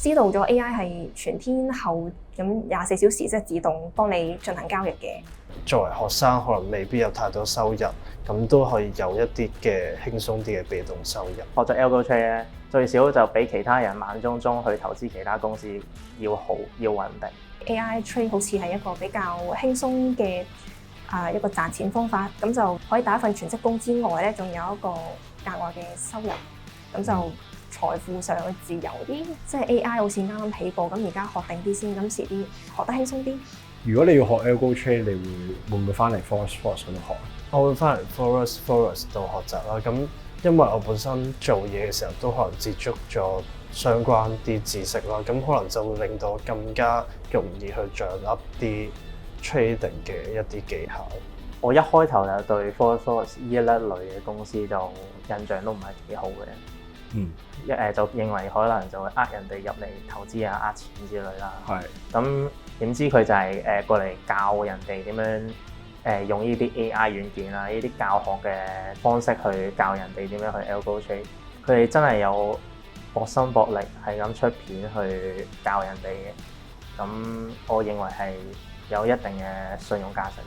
知道咗 AI 係全天候咁24小時即係自動幫你進行交易嘅。作為學生，可能未必有太多收入，咁都可以有一啲嘅輕鬆啲嘅被動收入。學咗 Algo Trade 咧，最少就比其他人慢中中去投資其他公司要好，要穩定。AI Trade 好似係一個比較輕鬆嘅一個賺錢方法，咁就可以打一份全職工之外咧，仲有一個額外嘅收入，咁就財富上嘅自由啲。即係 AI 好似啱啱起步，咁而家學定啲先，咁遲啲學得輕鬆啲。如果你要學 Algo Trade，你會唔會翻嚟 Forest 嗰度學？我會翻嚟 Forest 度學習啦。咁因為我本身做嘢嘅時候都可能接觸咗相關啲知識啦，咁可能就會令到我更加容易去掌握啲 trading 嘅一啲技巧。我一開頭就對 Forest 呢一類嘅公司就印象都唔係幾好嘅。就認為可能就會人哋入嚟投資啊、錢之類啦。係。咁點知佢就係過嚟教人哋點樣用呢啲 AI 軟件啊，呢啲教學嘅方式去教人哋點樣去 Algo Trade。佢哋真係有搏心搏力，係咁出片去教人哋嘅。咁我認為係有一定嘅信用價值。